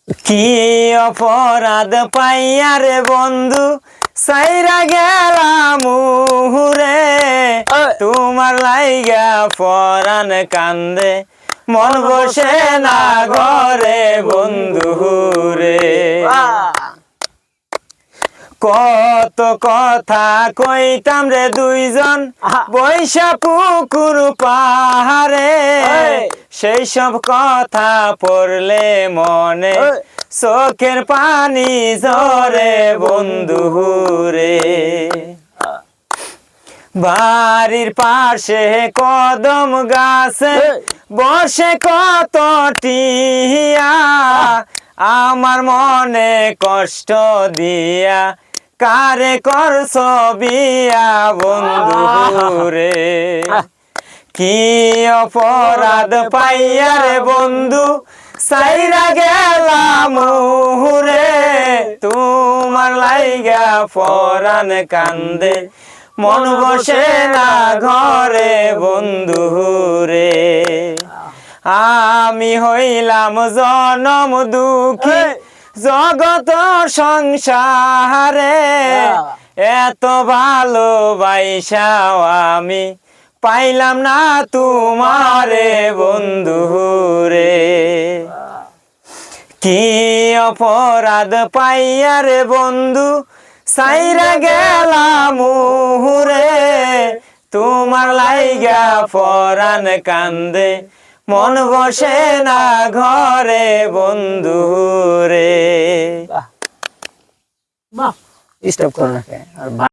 কি অপরাধ পাইয়া রে বন্ধু সাইরা গেলাম রে, তোমার লাইগা পরাণ কান্দে মন বসে না ঘরে বন্ধু রে। কত কথা কইতাম রে দুইজন বৈশা পুকুর পাহাড়ে, সেই সব কথা পড়লে মনে চোখের পানি ঝরে বন্ধু রে। বাড়ির পাশে কদম গাছে বসে কত টিয়া, আমার মনে কষ্ট দিয়া কারে করছ বিয়া বন্ধু রে। কি অপরাধ পাইয়া রে বন্ধু সাইরা গেলাম রে, তোমার লাইগা পরাণ কান্দে মন বসে না ঘরে বন্ধু রে। আমি হইলাম জনম দুঃখী জগত সংসারে, এত ভালোবাসাও আমি পাইলাম না তোমারে বন্ধু রে। কি অপরাধ পাইয়া রে বন্ধু সাইরা গেলাম রে, তোমার লাইগা পরাণ কান্দে মন বসে না ঘরে বন্ধু রে। বাহ, স্টপ করো না।